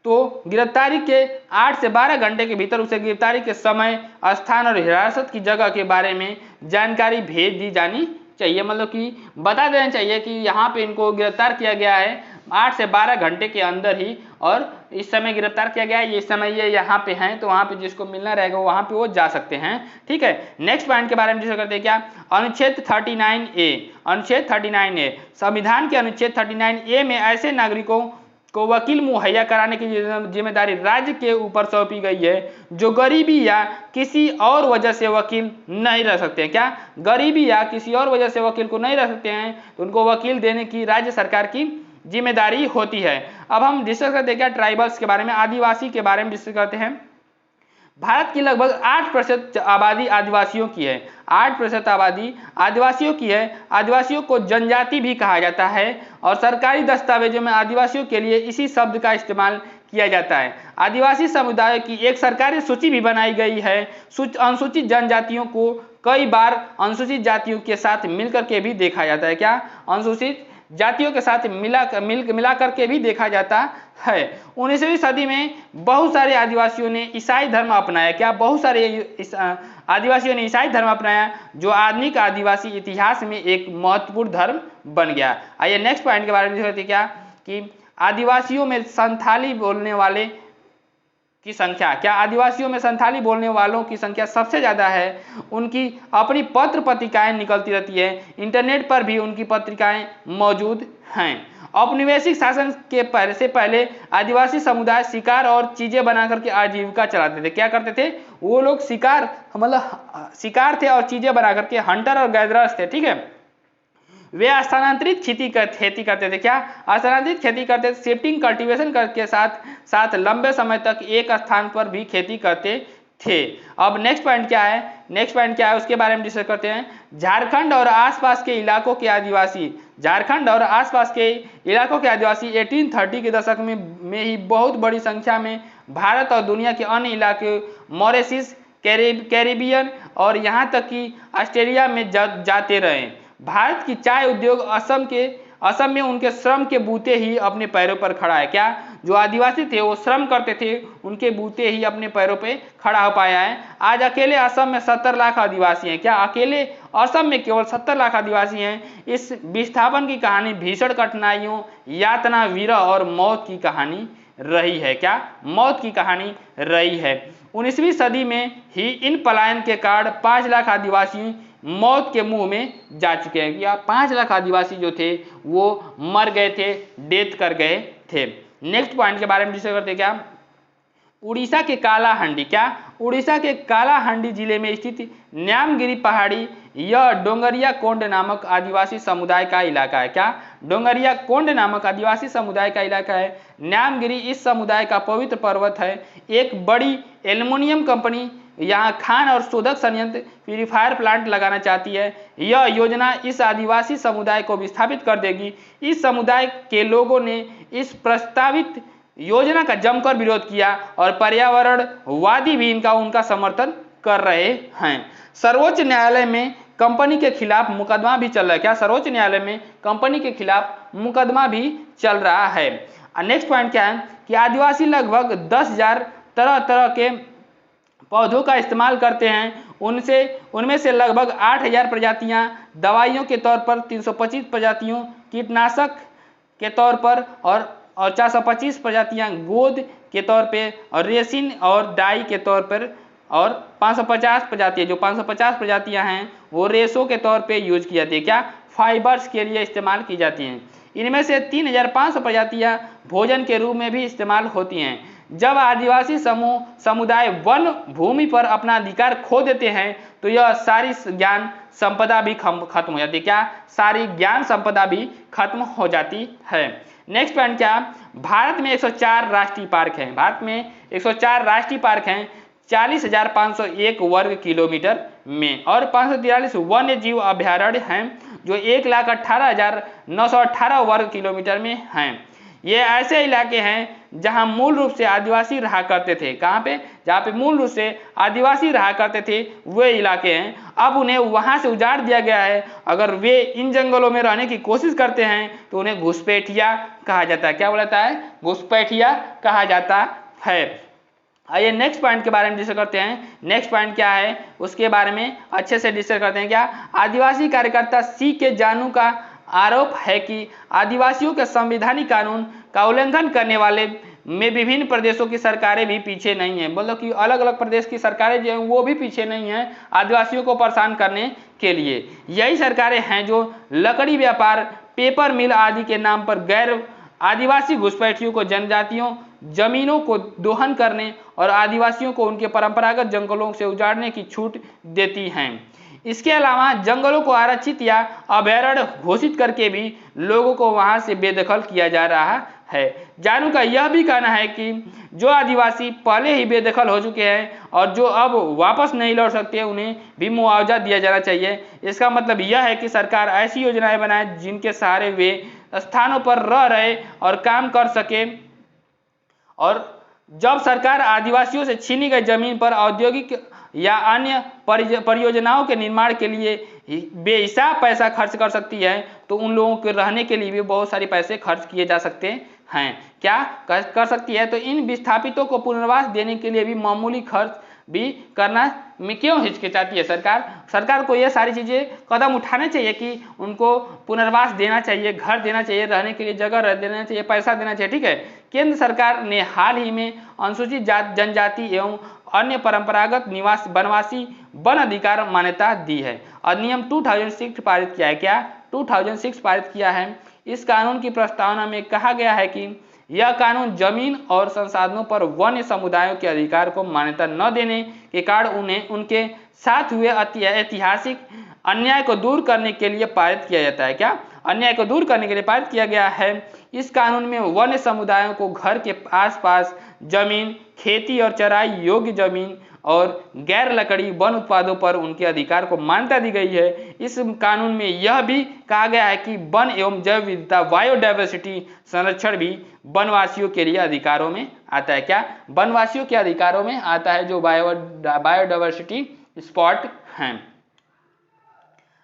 तो गिरफ्तारी के 8 से 12 घंटे के भीतर उसे गिरफ्तारी के समय, स्थान और हिरासत की जगह के बारे में जानकारी भेज दी जानी चाहिए। मतलब कि बता देना चाहिए कि यहाँ पे इनको गिरफ्तार किया गया है 8 से 12 घंटे के अंदर ही, और इस समय गिरफ्तार किया गया है, ये समय ये यहाँ पे हैं, तो वहाँ पे जिसको मिलना रहेगा वहाँ पे वो जा सकते हैं। ठीक है, नेक्स्ट पॉइंट के बारे में डिस्कस करते हैं। क्या? अनुच्छेद 39A। अनुच्छेद 39A, संविधान के अनुच्छेद 39A में ऐसे नागरिकों को वकील मुहैया कराने की जिम्मेदारी राज्य के ऊपर सौंपी गई है जो गरीबी या किसी और वजह से वकील नहीं रह सकते हैं। क्या? गरीबी या किसी और वजह से वकील को नहीं रह सकते हैं तो उनको वकील देने की राज्य सरकार की जिम्मेदारी होती है। अब हम डिस्कस करते हैं क्या ट्राइबल्स के बारे में, आदिवासी के बारे में डिस्कस करते हैं। भारत की लगभग 8% आबादी आदिवासियों की है। 8% आबादी आदिवासियों की है। आदिवासियों को जनजाति भी कहा जाता है और सरकारी दस्तावेजों में आदिवासियों के लिए इसी शब्द का इस्तेमाल किया जाता है। आदिवासी समुदाय की एक सरकारी सूची भी बनाई गई है। अनुसूचित जनजातियों को कई बार अनुसूचित जातियों के साथ मिलकर के भी देखा जाता है। क्या? अनुसूचित जातियों के साथ मिला करके भी देखा जाता है। 19वीं सदी में बहुत सारे आदिवासियों ने ईसाई धर्म अपनाया। क्या? बहुत सारे आदिवासियों ने ईसाई धर्म अपनाया जो आधुनिक आदिवासी इतिहास में एक महत्वपूर्ण धर्म बन गया। आइए नेक्स्ट पॉइंट के बारे में देखते हैं। क्या कि आदिवासियों में संथाली बोलने वाले की संख्या, क्या आदिवासियों में संथाली बोलने वालों की संख्या सबसे ज्यादा है। उनकी अपनी पत्र पत्रिकाएं निकलती रहती है, इंटरनेट पर भी उनकी पत्रिकाएं मौजूद हैं। औपनिवेशिक शासन के पहले आदिवासी समुदाय शिकार और चीजें बना करके आजीविका चलाते थे। क्या करते थे? वो लोग शिकार शिकार थे और चीजें बना करके, हंटर और गैदरर्स थे। ठीक है, वे स्थानांतरित खेती करते थे। क्या? स्थानांतरित खेती करते थे। शिफ्टिंग कल्टीवेशन के साथ लंबे समय तक एक स्थान पर भी खेती करते थे। अब नेक्स्ट पॉइंट क्या है? नेक्स्ट पॉइंट क्या है उसके बारे में डिस्कस करते हैं। झारखंड और आसपास के इलाकों के आदिवासी, झारखंड और आसपास के इलाकों के आदिवासी 1830 के दशक में ही बहुत बड़ी संख्या में भारत और दुनिया के अन्य इलाके, मॉरिशस, कैरिबियन और यहाँ तक कि ऑस्ट्रेलिया में जाते रहे। भारत की चाय उद्योग असम में उनके श्रम के बूते ही अपने पैरों पर खड़ा है। क्या? जो आदिवासी थे वो श्रम करते थे, उनके बूते ही अपने पैरों पे खड़ा हो पाया है। आज अकेले असम में 70 लाख आदिवासी हैं। क्या? अकेले असम में केवल 70 लाख आदिवासी हैं। इस विस्थापन की कहानी भीषण कठिनाइयों, यातना, विरह और मौत की कहानी रही है। क्या? मौत की कहानी रही है। 19वीं सदी में ही इन पलायन के कारण 5 लाख आदिवासी मौत के मुंह में जा चुके हैं। या 5 लाख आदिवासी जो थे वो मर गए थे, डेथ कर गए थे। नेक्स्ट पॉइंट के बारे में डिस्कस करते हैं। क्या? उड़ीसा के कालाहांडी। क्या? उड़ीसा के कालाहांडी जिले में स्थित न्यामगिरी पहाड़ी यह डोंगरिया कोंड नामक आदिवासी समुदाय का इलाका है। क्या? डोंगरिया कोंड नामक आदिवासी समुदाय का इलाका है। न्यामगिरी इस समुदाय का पवित्र पर्वत है। एक बड़ी एल्युमिनियम कंपनी यहाँ खान और शोधक संयंत्र, प्यूरिफायर प्लांट लगाना चाहती है। यह योजना इस आदिवासी समुदाय को विस्थापित कर देगी। इस समुदाय के लोगों ने इस प्रस्तावित योजना का जमकर विरोध किया और पर्यावरणवादी भी उनका समर्थन कर रहे हैं। सर्वोच्च न्यायालय में कंपनी के खिलाफ मुकदमा भी चल रहा है। क्या? सर्वोच्च न्यायालय में कंपनी के खिलाफ मुकदमा भी चल रहा है। नेक्स्ट पॉइंट क्या है कि आदिवासी लगभग 10,000 तरह तरह के पौधों का इस्तेमाल करते हैं। उनमें से लगभग 8,000 प्रजातियां दवाइयों के तौर पर, 325 प्रजातियों कीटनाशक के तौर पर और 425 प्रजातियां गोंद के तौर पे और रेसिन और डाई के तौर पर और 550 प्रजातियां, जो 550 प्रजातियां हैं वो रेशों के तौर पे यूज की जाती है, क्या फाइबर्स के लिए इस्तेमाल की जाती हैं। इनमें से 3500 प्रजातियां भोजन के रूप में भी इस्तेमाल होती हैं। जब आदिवासी समुदाय वन भूमि पर अपना अधिकार खो देते हैं तो यह सारी ज्ञान संपदा भी खत्म हो जाती है, क्या सारी ज्ञान संपदा भी खत्म हो जाती है। नेक्स्ट पॉइंट क्या, भारत में 104 राष्ट्रीय पार्क हैं। भारत में 104 राष्ट्रीय पार्क हैं 40,501 वर्ग किलोमीटर में, और 543 वन्य जीव अभ्यारण्य हैं जो 1,18,918 वर्ग किलोमीटर में हैं। ये ऐसे इलाके हैं जहां मूल रूप से आदिवासी रहा करते थे। कहां पे, जहां पे मूल रूप से आदिवासी रहा करते थे वे इलाके हैं। अब उन्हें वहां से उजाड़ दिया गया है। अगर वे इन जंगलों में रहने की कोशिश करते हैं तो उन्हें घुसपैठिया कहा जाता है। क्या बोला जाता है, घुसपैठिया कहा जाता है। आइए नेक्स्ट पॉइंट के बारे में डिस्कस करते हैं। नेक्स्ट पॉइंट क्या है उसके बारे में अच्छे से डिस्कस करते हैं। क्या आदिवासी कार्यकर्ता सी के जानू का आरोप है कि आदिवासियों के संवैधानिक कानून का उल्लंघन करने वाले में विभिन्न प्रदेशों की सरकारें भी पीछे नहीं है। मतलब कि अलग अलग प्रदेश की सरकारें जो हैं वो भी पीछे नहीं हैं आदिवासियों को परेशान करने के लिए। यही सरकारें हैं जो लकड़ी व्यापार, पेपर मिल आदि के नाम पर गैर आदिवासी घुसपैठियों को जनजातियों जमीनों को दोहन करने और आदिवासियों को उनके परंपरागत जंगलों से उजाड़ने की छूट देती हैं। इसके अलावा जंगलों को आरक्षित या अभयारण्य घोषित करके भी लोगों को वहां से बेदखल किया जा रहा है। जानू का यह भी कहना है कि जो आदिवासी पहले ही बेदखल हो चुके हैं और जो अब वापस नहीं लौट सकते उन्हें भी मुआवजा दिया जाना चाहिए। इसका मतलब यह है कि सरकार ऐसी योजनाएं बनाए जिनके सहारे वे स्थानों पर रह रहे और काम कर सके, और जब सरकार आदिवासियों से छीनी गई जमीन पर औद्योगिक या अन्य परियोजनाओं के निर्माण के लिए बेहिसाब पैसा खर्च कर सकती है तो उन लोगों के रहने के लिए भी बहुत सारे पैसे खर्च किए जा सकते हैं। क्या कर सकती है, तो इन विस्थापितों को पुनर्वास देने के लिए भी मामूली खर्च भी करना में क्यों हिचकिचाती है सरकार। सरकार को ये सारी चीजें कदम उठाने चाहिए कि उनको पुनर्वास देना चाहिए, घर देना चाहिए, रहने के लिए जगह देना चाहिए, पैसा देना चाहिए। ठीक है, केंद्र सरकार ने हाल ही में अनुसूचित जाति जनजाति एवं अन्य परंपरागत निवास वनवासी वन अधिकार मान्यता दी है। अधिनियम 2006 पारित किया है। क्या 2006 पारित किया है। इस कानून की प्रस्तावना में कहा गया है कि यह कानून जमीन और संसाधनों पर वन्य समुदायों के अधिकार को मान्यता न देने के कारण उन्हें उनके साथ हुए ऐतिहासिक अन्याय को दूर करने के लिए पारित किया जाता है। क्या अन्याय को दूर करने के लिए पारित किया गया है। इस कानून में वन्य समुदायों को घर के आसपास जमीन, खेती और चराई योग्य जमीन और गैर लकड़ी वन उत्पादों पर उनके अधिकार को मान्यता दी गई है। इस कानून में यह भी कहा गया है कि वन एवं जैव विविधता बायोडाइवर्सिटी संरक्षण भी वनवासियों के लिए अधिकारों में आता है। क्या वनवासियों के अधिकारों में आता है जो बायोडाइवर्सिटी स्पॉट हैं।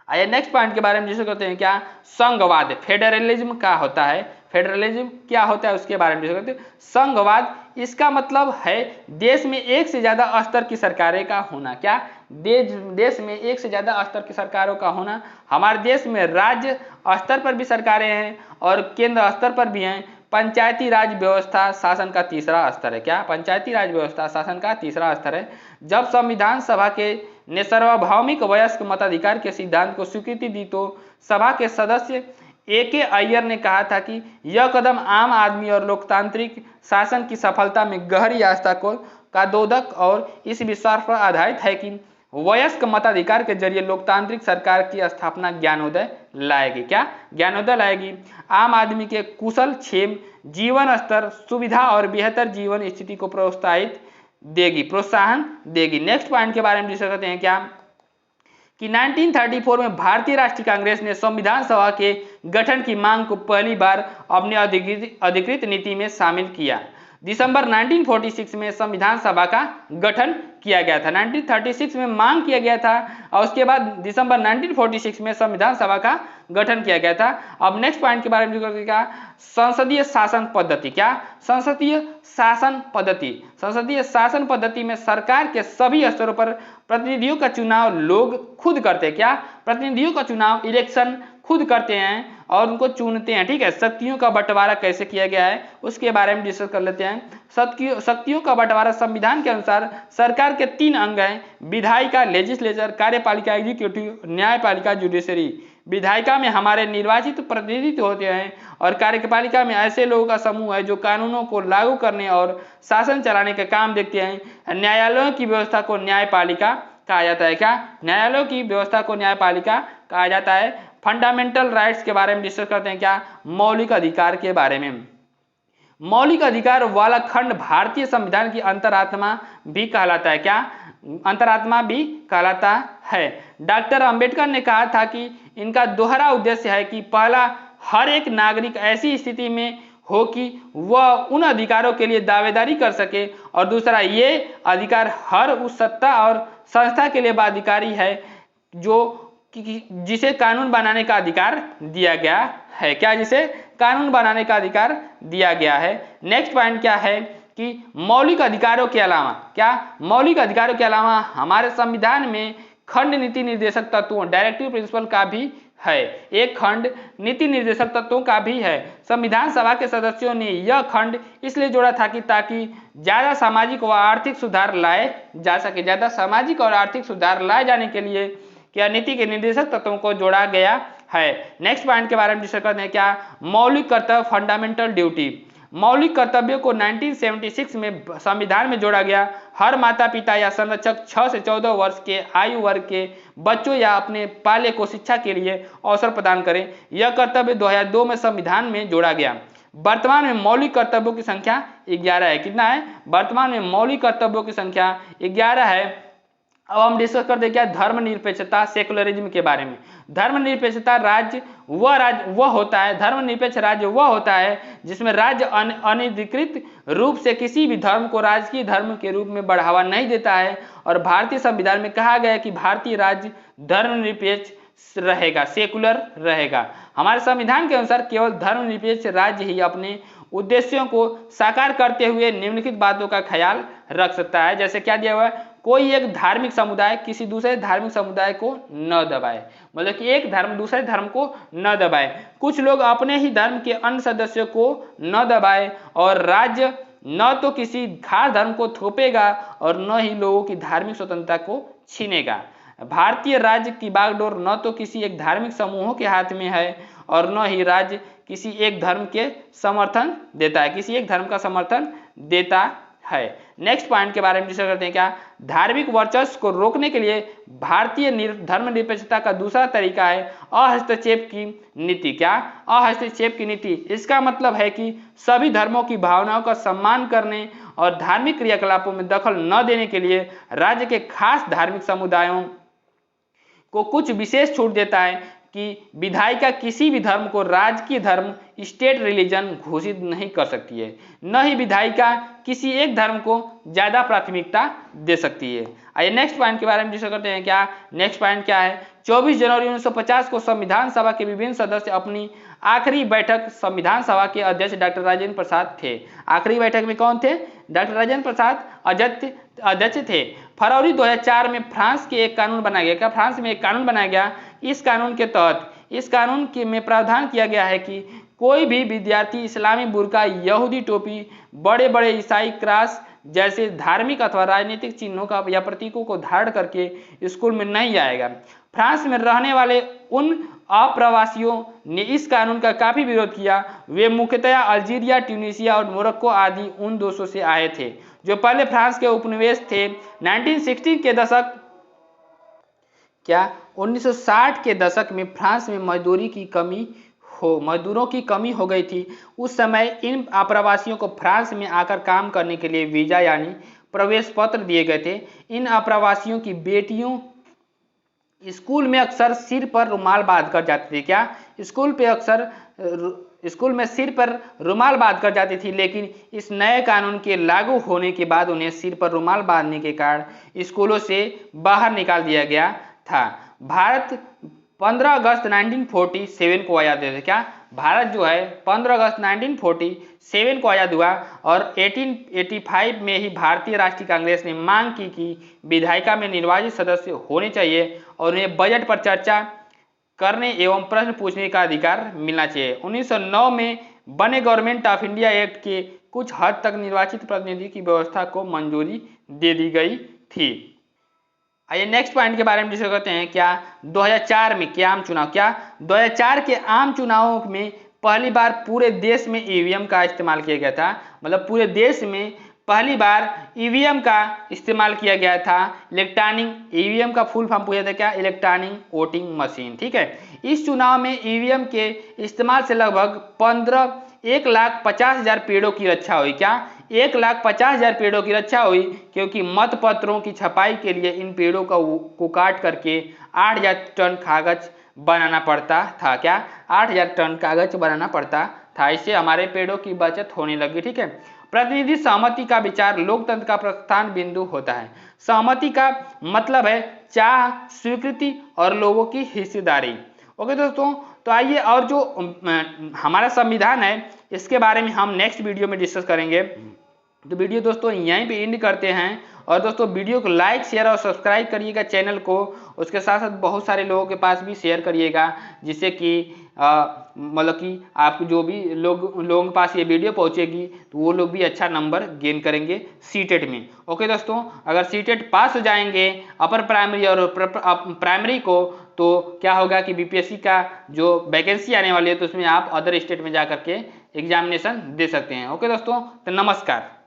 आइए नेक्स्ट पॉइंट के बारे में डिस्कस करते हैं। क्या संघवाद, फेडरलिज्म क्या होता है, फेडरलिज्म क्या होता है उसके बारे में डिस्कस करते हैं। संघवाद इसका मतलब है देश में एक से ज्यादा स्तर की सरकारें का होना। क्या देश में एक से ज्यादा स्तर की सरकारों का होना। हमारे देश में राज्य स्तर पर भी सरकारें हैं और केंद्र स्तर पर भी हैं। पंचायती राज व्यवस्था शासन का तीसरा स्तर है। क्या पंचायती राज व्यवस्था शासन का तीसरा स्तर है। जब संविधान सभा के ने सार्वभौमिक वयस्क मताधिकार के सिद्धांत को स्वीकृति दी तो सभा के सदस्य A.K. अय्यर ने कहा था कि यह कदम आम आदमी और लोकतांत्रिक शासन की सफलता में गहरी आस्था का द्योतक और इस विश्वास पर आधारित है कि वयस्क मताधिकार के जरिए लोकतांत्रिक सरकार की स्थापना ज्ञानोदय लाएगी। क्या ज्ञानोदय लाएगी। आम आदमी के कुशल क्षेम, जीवन स्तर, सुविधा और बेहतर जीवन स्थिति को प्रोत्साहन देगी। नेक्स्ट पॉइंट के बारे में डिस्कस करते हैं। क्या कि 1934 में भारतीय राष्ट्रीय कांग्रेस ने संविधान सभा के गठन की मांग को पहली बार अपने अधिकृत नीति में शामिल किया। दिसंबर 1946 में संविधान सभा का गठन किया गया था। 1936 में मांग किया गया था और उसके बाद दिसंबर 1946 में संविधान सभा का गठन किया गया था। अब नेक्स्ट पॉइंट के बारे में जिक्र क्या संसदीय शासन पद्धति। क्या संसदीय शासन पद्धति। संसदीय शासन पद्धति में सरकार के सभी स्तरों पर प्रतिनिधियों का चुनाव लोग खुद करते हैं। क्या प्रतिनिधियों का चुनाव इलेक्शन खुद करते हैं और उनको चुनते हैं। ठीक है, शक्तियों का बंटवारा कैसे किया गया है उसके बारे में डिस्कस कर लेते हैं। शक्तियों का बंटवारा संविधान के अनुसार सरकार के 3 अंग हैं, विधायिका लेजिस्लेचर, कार्यपालिका एग्जीक्यूटिव, न्यायपालिका जुडिशरी। विधायिका में हमारे निर्वाचित प्रतिनिधि होते हैं और कार्यपालिका में ऐसे लोगों का समूह है जो कानूनों को लागू करने और शासन चलाने का काम देखते हैं। न्यायालयों की व्यवस्था को न्यायपालिका कहा जाता है। क्या? न्यायालयों की व्यवस्था को न्यायपालिका कहा जाता है। फंडामेंटल राइट्स के बारे में डिस्कस करते हैं। क्या? मौलिक अधिकार के बारे में। मौलिक अधिकार वाला खंड भारतीय संविधान की अंतरात्मा भी कहलाता है। क्या? अंतरात्मा भी कहलाता है। डॉक्टर अंबेडकर ने कहा था कि इनका दोहरा उद्देश्य है कि पहला, हर एक नागरिक ऐसी स्थिति में हो कि वह उन अधिकारों के लिए दावेदारी कर सके, और दूसरा, ये अधिकार हर उस सत्ता और संस्था के लिए बाध्यकारी है जो जिसे कानून बनाने का अधिकार दिया गया है। क्या? जिसे कानून बनाने का अधिकार दिया गया है। नेक्स्ट पॉइंट क्या है कि मौलिक अधिकारों के अलावा, क्या? मौलिक अधिकारों के अलावा हमारे संविधान में खंड नीति निर्देशक तत्वों, डायरेक्टिव प्रिंसिपल का भी है। एक खंड नीति निर्देशक तत्वों का भी है। संविधान सभा के सदस्यों ने यह खंड इसलिए जोड़ा था कि ताकि ज्यादा सामाजिक व आर्थिक सुधार लाए जा सके। ज्यादा सामाजिक और आर्थिक सुधार लाए जाने के लिए क्या नीति के निर्देशक तत्वों को जोड़ा गया है। नेक्स्ट पॉइंट के बारे में डिस्कस करते हैं। क्या? मौलिक कर्तव्य, फंडामेंटल ड्यूटी। मौलिक कर्तव्यों को 1976 में संविधान में जोड़ा गया। हर माता पिता या संरक्षक 6 से 14 वर्ष के आयु वर्ग के बच्चों या अपने पाले को शिक्षा के लिए अवसर प्रदान करें। यह कर्तव्य 2002 में संविधान में जोड़ा गया। वर्तमान में मौलिक कर्तव्यों की संख्या 11 है। कितना है? वर्तमान में मौलिक कर्तव्यों की संख्या 11 है। अब हम डिस्कस करते हैं क्या? धर्मनिरपेक्षता, सेकुलरिज्म के बारे में। धर्मनिरपेक्षता वह होता है, धर्मनिरपेक्ष राज्य वह होता है जिसमें राज्य अनधिकृत रूप से किसी भी धर्म को राजकीय धर्म के रूप में बढ़ावा नहीं देता है। और भारतीय संविधान में कहा गया है कि भारतीय राज्य धर्मनिरपेक्ष रहेगा, सेकुलर रहेगा। हमारे संविधान के अनुसार केवल धर्मनिरपेक्ष राज्य ही अपने उद्देश्यों को साकार करते हुए निम्नलिखित बातों का ख्याल रख सकता है। जैसे क्या दिया हुआ है? कोई एक धार्मिक समुदाय किसी दूसरे धार्मिक समुदाय को न दबाए, मतलब कि एक धर्म दूसरे धर्म को न दबाए। कुछ लोग अपने ही धर्म के अन्य सदस्यों को न दबाए, और राज्य न तो किसी खास धर्म को थोपेगा और न ही लोगों की धार्मिक स्वतंत्रता को छीनेगा। भारतीय राज्य की बागडोर न तो किसी एक धार्मिक समूहों के हाथ में है और न ही राज्य किसी एक धर्म के समर्थन देता है, किसी एक धर्म का समर्थन देता है। नेक्स्ट पॉइंट के बारे में डिस्कस करते हैं। क्या? धार्मिक वर्चस्व को रोकने के लिए भारतीय धर्मनिरपेक्षता का दूसरा तरीका है अहस्तक्षेप की नीति। क्या? अहस्तक्षेप की नीति। इसका मतलब है कि सभी धर्मों की भावनाओं का सम्मान करने और धार्मिक क्रियाकलापों में दखल न देने के लिए राज्य के खास धार्मिक समुदायों को कुछ विशेष छूट देता है कि विधायिका किसी भी धर्म को राजकीय धर्म, स्टेट रिलीजन घोषित नहीं कर सकती है, न ही विधायिका किसी एक धर्म को ज्यादा प्राथमिकता दे सकती है। आइए नेक्स्ट पॉइंट के बारे में डिस्कस करते हैं। क्या? नेक्स्ट पॉइंट क्या है? 24 जनवरी 1950 को संविधान सभा के विभिन्न सदस्य अपनी आखिरी बैठक, संविधान सभा के अध्यक्ष डॉक्टर राजेंद्र प्रसाद थे। आखिरी बैठक में कौन थे? डॉक्टर राजेंद्र प्रसाद अध्यक्ष थे। फरवरी 2004 में फ्रांस के एक कानून बनाया गया। क्या? फ्रांस में एक कानून बनाया गया। इस कानून के तहत इस कानून के में प्रावधान किया गया है कि कोई भी विद्यार्थी इस्लामी बुर्का, यहूदी टोपी, बड़े बड़े ईसाई क्रॉस जैसे धार्मिक अथवा राजनीतिक चिन्हों का या प्रतीकों को धारण करके स्कूल में नहीं आएगा। फ्रांस में रहने वाले उन अप्रवासियों ने इस कानून का काफी विरोध किया। वे मुख्यतया अल्जीरिया, ट्यूनीशिया और मोरक्को आदि उन देशों से आए थे जो पहले फ्रांस के उपनिवेश थे। 1960 के दशक, क्या 1960 के दशक में फ्रांस में मजदूरों की कमी हो गई थी। उस समय इन आप्रवासियों को फ्रांस में आकर काम करने के लिए वीजा यानी प्रवेश पत्र दिए गए थे। इन आप्रवासियों की बेटियों स्कूल में अक्सर सिर पर रुमाल बांध कर जाती थी। क्या? स्कूल में सिर पर रुमाल बांध कर जाती थी, लेकिन इस नए कानून के लागू होने के बाद उन्हें सिर पर रुमाल बांधने के कारण स्कूलों से बाहर निकाल दिया गया था। भारत 15 अगस्त 1947 को आज़ाद हुआ। क्या? भारत जो है 15 अगस्त 1947 को आज़ाद हुआ और 1885 में ही भारतीय राष्ट्रीय कांग्रेस ने मांग की कि विधायिका में निर्वाचित सदस्य होने चाहिए और उन्हें बजट पर चर्चा करने एवं प्रश्न पूछने का अधिकार मिलना चाहिए। 1909 में बने गवर्नमेंट ऑफ इंडिया एक्ट के कुछ हद तक निर्वाचित प्रतिनिधि की व्यवस्था को मंजूरी दे दी गई थी। आइए नेक्स्ट पॉइंट के बारे में डिस्कस करते हैं। क्या 2004 में क्या आम चुनाव, क्या 2004 के आम चुनावों में पहली बार पूरे देश में ईवीएम का इस्तेमाल किया गया था। मतलब पूरे देश में पहली बार ईवीएम का इस्तेमाल किया गया था। इलेक्ट्रॉनिक, ईवीएम का फुल फॉर्म पूछा था क्या, इलेक्ट्रॉनिक वोटिंग मशीन। ठीक है, इस चुनाव में ईवीएम के इस्तेमाल से लगभग 1,50,000 पेड़ों की रक्षा हुई। क्या 1,50,000 पेड़ों की रक्षा हुई, क्योंकि मत पत्रों की छपाई के लिए इन पेड़ों को काट करके 8,000 टन कागज बनाना पड़ता था। क्या 8,000 टन कागज बनाना पड़ता था। इससे हमारे पेड़ों की बचत होने लगी। ठीक है, प्रतिनिधि सहमति का विचार लोकतंत्र का प्रस्थान बिंदु होता है। सहमति का मतलब है चाह, स्वीकृति और लोगों की हिस्सेदारी। ओके दोस्तों, तो आइए और जो हमारा संविधान है इसके बारे में हम नेक्स्ट वीडियो में डिस्कस करेंगे। तो वीडियो दोस्तों यहीं पे एंड करते हैं। और दोस्तों वीडियो को लाइक, शेयर और सब्सक्राइब करिएगा चैनल को। उसके साथ साथ बहुत सारे लोगों के पास भी शेयर करिएगा, जिससे कि मतलब कि आपको जो भी लोगों के पास ये वीडियो पहुंचेगी तो वो लोग भी अच्छा नंबर गेन करेंगे सीटेट में। ओके दोस्तों, अगर सीटेट पास हो जाएंगे अपर प्राइमरी और प्राइमरी को, तो क्या होगा कि बीपीएससी का जो वैकेंसी आने वाली है तो उसमें आप अदर स्टेट में जा करके एग्जामिनेशन दे सकते हैं। ओके दोस्तों, तो नमस्कार।